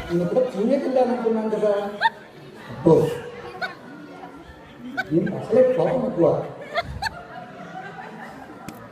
నేను ఇప్పుడు పూజకి వెళ్ళాలనుకున్నాను కదా. అబ్బో నేను అసలే కోపం ఎక్కువ.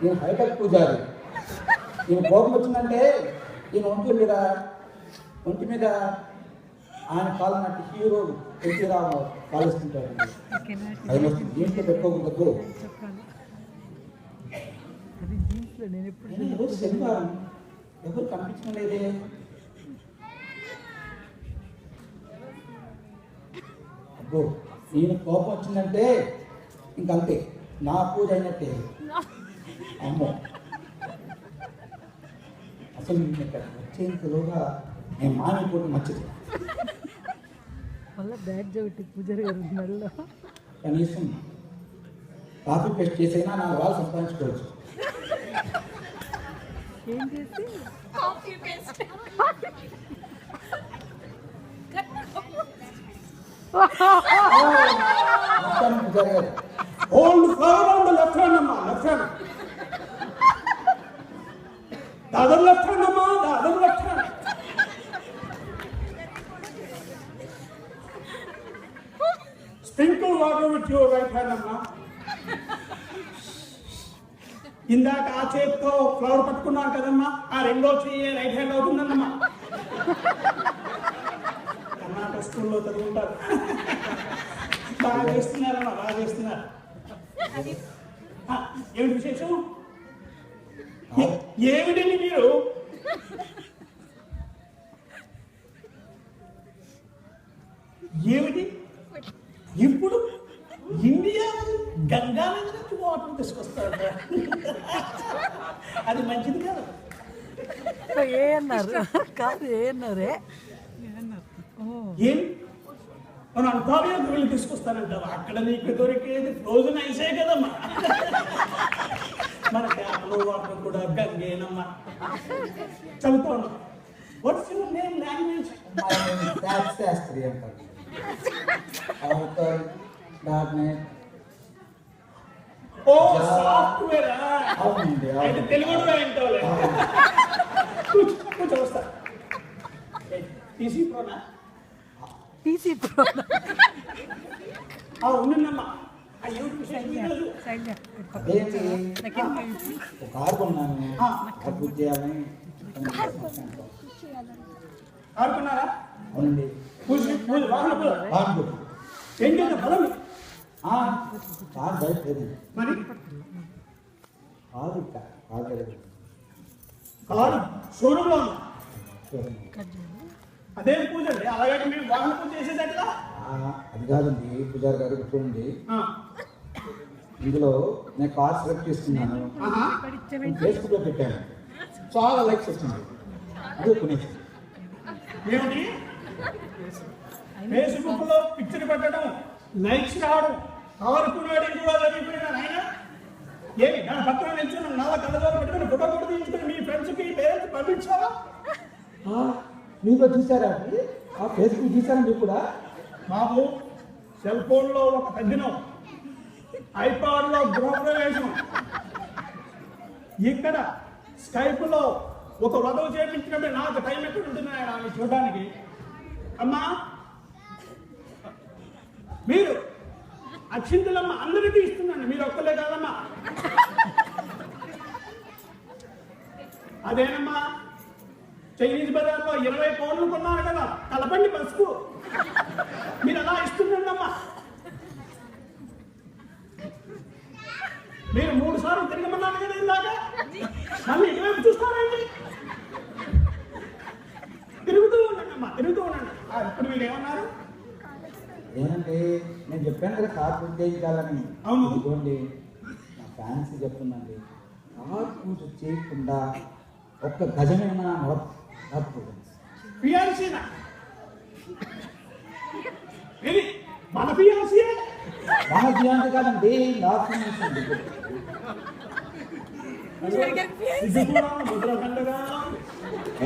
నేను హైటెక్ పూజారి. ఈయన కోపం వచ్చిందంటే ఈయన ఒంటి మీద ఆయన కాలనట్టు హీరో ఎన్టీరావు కాలుస్తుంటాడు. అది వస్తుంది దీంట్లో పెట్టుకోకూడదు. శనివారం ఎవరు కనిపించడం లేదే. అబ్బో ఈయన కోపం వచ్చిందంటే ఇంకంతే, నా పూజ అయినట్టే. అమ్మో అసలు వచ్చేంతలోగా నేను మానిపోవడం నచ్చదు. కనీసం కాపీ పేస్ట్ చేసైనా నా వాళ్ళు సంపాదించుకోవచ్చు. Hold the flower on the left hand, Amma. Left hand. The other left hand, Amma. The other left hand. Sprinkle water with your right hand, Amma. ఇందాక ఆ చేతితో ఫ్లవర్ పట్టుకున్నారు కదమ్మా, ఆ రెండో చెయ్యి రైట్ హ్యాండ్ అవుతుందన్నమ్మా. కర్ణాటక స్కూల్లో చదువుకుంటారు. బాగా చేస్తున్నారమ్మా, బాగా చేస్తున్నారు. ఏమిటి విశేషం? ఏమిటండి మీరు? ఏమిటి ఇప్పుడు ఇండియా గంగా నది నుంచి వాటర్ తీసుకొస్తారు? అది మంచిది కాదు. ఏ అన్నారు కాదు, ఏ అన్నారే ఏం మన అంతాలయ వీళ్ళు తీసుకొస్తానంటావా? అక్కడ నీకు దొరికేది ఫ్రోజన్ ఐసే కదమ్మా. మన ట్యాప్లో వాటర్ కూడా గంగేనమ్మా. చదువుతాను. What's your name, language? Shastri అంటారు. ఓ సాఫ్ట్వేర్. అవునండి. అయితే తెలుగు ఏంటోలే. కూర్చో వస్తా. టీసీ ప్రోనా? టీసీ ప్రో ఉన్నమ్మా. కారు కొన్నాను, పూజ చేయాలని. ఆడుకున్నారా? అవునండి. ఏంటి బలం? కారు బయట లేదు. మరి కారు షోరూంలో ఉందా? అదే పూజ అండి. అలాగే మీరు వాహన పూజ చేసేది ఎట్లా? అది కాదండి పూజారి గారు, చూడండి ఇందులో నేను కార్ సెలెక్ట్ చేసుకున్నాను, ఫేస్బుక్లో పెట్టాను, చాలా లైక్స్ వచ్చింది. అదే కొనేసి. ఏమిటి ఫేస్బుక్ లో పిక్చర్ పెట్టడం, లైక్స్ రావడం, కారు కొన్నాడు కూడా జరిగిపోయినా ఆయన ఏమి దాని పక్కన నిల్చుని నల్ల కళ్ళజోడు పెట్టుకుని ఫోటో కూడా తీయించుకుని మీ ఫ్రెండ్స్కి పేరెంట్స్ పంపించావా? మీరు చూసారా? ఫేస్బుక్ చూసారా మీరు కూడా? బాబు, సెల్ ఫోన్లో ఒక తగ్గినం, ఐపాడ్లో గృహప్రవేశం, ఇక్కడ స్కైప్లో ఒక వధువు చేయించినట్టు నాకు టైం ఎక్కడ ఉంటుంది ఆమె చూడడానికి? అమ్మా మీరు అక్షింతలమ్మ అందరికీ ఇస్తున్నాను, మీరు ఒక్కలే కాదమ్మా. అదేనమ్మా, చైనీస్ బజార్లో 20 పౌండ్లు కొన్నారు కదా, కలపండి పసుపు. మీరు అలా ఇస్తున్నారమ్మా. మీరు 3 సార్లు తిరగమన్నాను కదా ఇందాక, మళ్ళీ ఇటువైపు చూస్తారండి. తిరుగుతూ ఉండండి అమ్మా, తిరుగుతూ ఉండండి. ఇప్పుడు మీరు ఏమన్నారు? ఏనండి నేను చెప్పాను కదా కార్ పూజ చేయించాలని. అవును. ఇదిగోండి నా ఫ్యాన్సీ చెప్తుందండి, కార్ పూజ చేయకుండా ఒక్క గజమైనా నడపకూడదు. ఫియాన్సీనా? మన ఫియాన్సీ? మన ఫియాన్సీ కాదండి, నా ఫియాన్సీ అండి.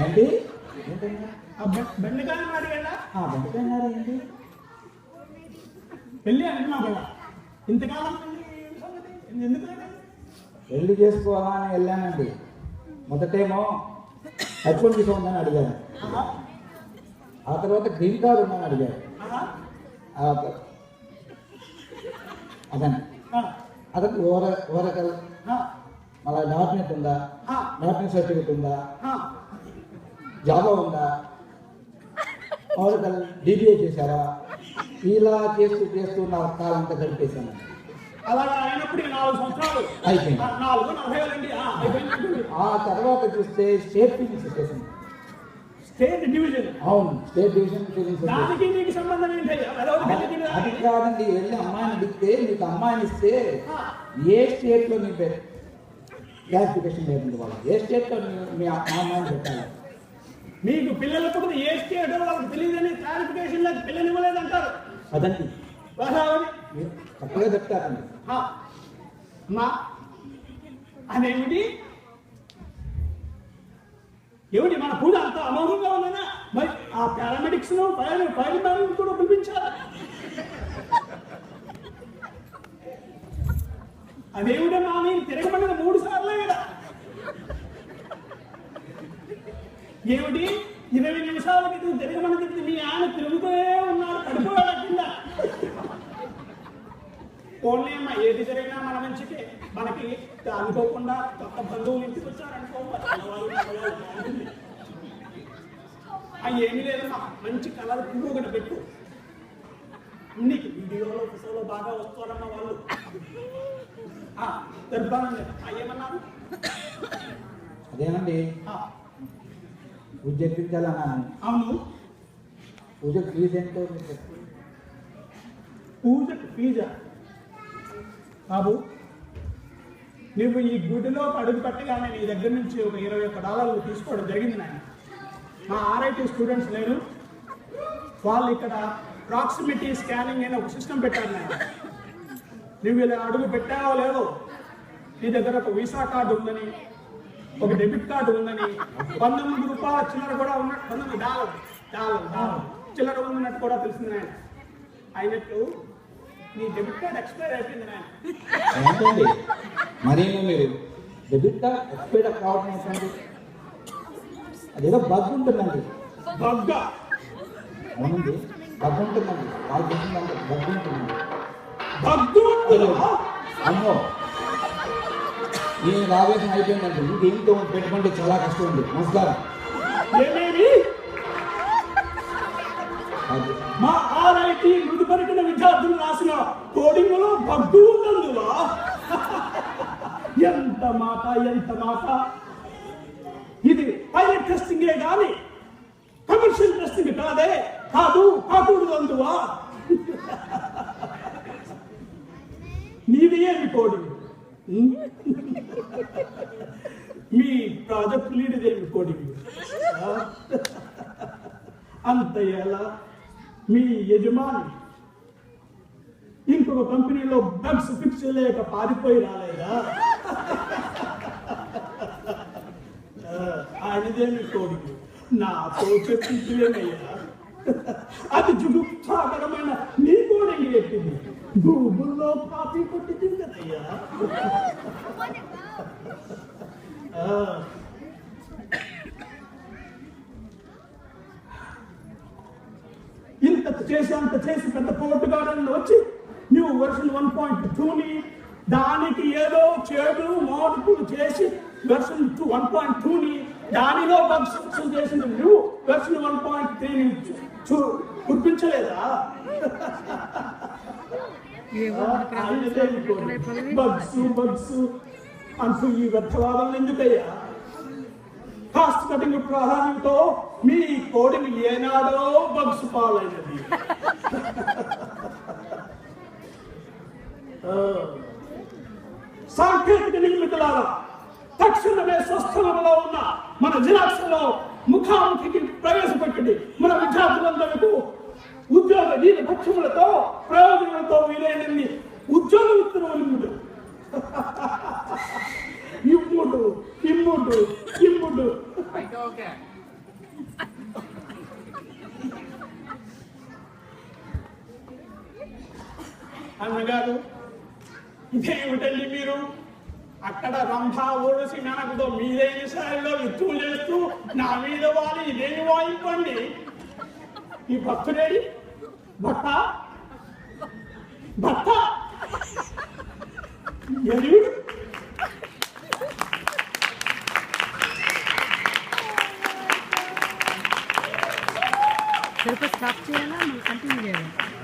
ఏంటి బెండకాయ బెండకాయ ఏంటి? పెళ్ళి అంటున్నా కదా, ఇంతకాలం ఎందుకు పెళ్లి చేసుకోవాలని వెళ్ళానండి. మొదటేమో హెచ్ఓడి ఉందని అడిగాను, ఆ తర్వాత గ్రీన్ కార్డ్ ఉందని అడిగారు. అతను ఓరకల్ మళ్ళీ డాట్నెట్ ఉందా, డాట్నెట్ సర్టిఫికేట్ ఉందా, జాబా ఉందా, ఓరకల్ డిబిఏ చేశారా, ఇలా చేస్తూ నా కాలంతా గడిపేశాను. అలా అయినప్పుడు 4 సంవత్సరాలు అయిపోయింది. 4 ఆ తర్వాత చూస్తే state physics station. State division? అవును, స్టేట్ డివిజన్ ఫిజిక్స్. దానికి నీకు సంబంధం ఏంటి? అది కాదండి, వెళ్ళి అమ్మాయిని అడిగితే నీకు అమ్మాయిని ఇస్తే ఏ స్టేట్లో నీ క్లాసిఫికేషన్ లేదండి. వాళ్ళు ఏ స్టేట్లో మీ అమ్మాయిని పెట్టాలి. మీకు పిల్లలు కూడా ఏ స్టేట్ వాళ్ళకి తెలియదని క్లారిఫికేషన్ లేదు, పిల్లలు ఇవ్వలేదంటారు. అదండి తప్పగా చెప్తారండి. అమ్మా అదేమిటి ఏమిటి మన పూజ అంత అమోఘంగా ఉందన్నా? మరి ఆ పారామెడిక్స్ ఫైర్ మ్యాన్ కూడా పిలిపించాలి. అదేమిటమ్మా నేను తిరగబడిన 3 సార్లే కదా. ఏమిటి 20 నిమిషాల క్రితం తిరగమని చెప్తే మీ ఆయన తిరుగుతూనే ఉన్నాడు, పడిపోయాడు కింద. ఓన్లీ అమ్మ ఏది జరిగినా మన మంచికి. మనకి అనుకోకుండా కొత్త బంధువులు ఇంటికి వచ్చారనుకో, అవి ఏమీ లేదమ్మా, మంచి కలర్ పువ్వు ఒకటి పెట్టు. నీకు వీడియోలో ఫోటోలో బాగా వస్తారమ్మా వాళ్ళు. దర్బానండి అయ్యేమన్నారు? అదేనండి పూజ చెప్పించాలన్నాను. అవును, పూజకు ఫీజు ఏంటో పూజకు ఫీజా? బాబు నువ్వు ఈ గుడిలో అడుగు పెట్టగానే నీ దగ్గర నుంచి ఒక $21 తీసుకోవడం జరిగింది. నాయన మా RIT స్టూడెంట్స్ లేరు, వాళ్ళు ఇక్కడ ప్రాక్సిమిటీ స్కానింగ్ అనే ఒక సిస్టమ్ పెట్టారు. నాయన నువ్వు ఇలా అడుగు పెట్టావో లేదో, నీ దగ్గర ఒక వీసా కార్డు ఉందని, ఒక డెబిట్ కార్డు ఉందని, $19 చిల్లర కూడా ఉన్నట్టు, $19 చిల్లర ఉన్నట్టు కూడా తెలిసింది. నాయన అయినట్టు నీ డెబిట్ కార్డ్ ఎక్స్పైర్ అయిపోయింది. నాయన ఏంటండి మరి మీరు డెబిట్ కార్డ్ ఎక్స్పైర్ కావడం ఏంటండి? అదేదో బగ్ ఉంటుందండి. బగ్గా? అవునండి, బగ్ ఉంటుందండి. వాళ్ళు చేసిందంటే బగ్ ఉంటుందండి. అమ్మో నేను ఆవేశం అయిపోయిందండి. ఇంకేంతో పెట్టుకుంటే చాలా కష్టం ఉంది. నమస్కారం. ఏమేమి మా RIT మృదుపరికిన విద్యార్థులు రాసిన కోడింగ్ లో బగ్గు ఉన్నందువా? ఎంత మాట, ఎంత మాట! ఇది పైలట్ టెస్టింగే కానీ కమర్షియల్ టెస్టింగ్ కాకూడదు అందువా? నీది ఏమి కోడింగ్? మీ ప్రాజెక్ట్ లీడ్ ఏమి కోడింగ్? అంత ఎలా మీ యజమాని ఇంకొక కంపెనీలో బగ్స్ ఫిక్స్ చేయలేక పారిపోయి రాలేదా? ఆయనదేమి కోడింగ్? నాతో చెప్పిందేమయ్యా? అది జుగుప్సాకరమైన నీ కోడింగ్ చెప్పింది. గూగుల్లో కాపీ కొట్టి తిందయ్యా. అంత చేసి పెద్ద పోటుగాడని వచ్చి నువ్వు వెర్షన్ 1.2ని దానికి ఏదో చెడు మార్పులు చేసి వెర్షన్ 1.2ని దానిలో బగ్స్ చేసిన నువ్వు వెర్షన్ 1.3ని గుర్తించలేదా? బగ్స్ అంటూ ఈ వ్యర్థవాదం ఎందుకయ్యా? కాస్ట్ కటింగ్ ప్రాధాన్యంతో మీ కోడిని ఏనాడో బగ్స్ పాలైనది. సాంకేతిక నిర్మితులారా, తక్షణమే స్వస్థలంలో ఉన్న మన జిరాక్స్లో ముఖాముఖికి ప్రవేశపెట్టండి. మన విద్యార్థులందరికీ ఉద్యోగ దీని పక్షములతో ప్రయోజనాలతో వీలైనన్ని ఉద్యోగ విత్తనములు ఇమ్ముడు ఇమ్ముడు ఇమ్ముడు. అన్నగారు ఇదేమిటండి మీరు అక్కడ రంభ ఓడసి మనకుతో మీదైన స్థాయిలో యుద్ధం చేస్తూ నా మీద వాళ్ళు ఇదేమి వాయింపండి. ఈ భక్తుడేడి భర్త భర్త ఎరుడు తిరుపతి స్టాప్ చేయాలా మళ్ళీ కంటిన్యూ చేయాలా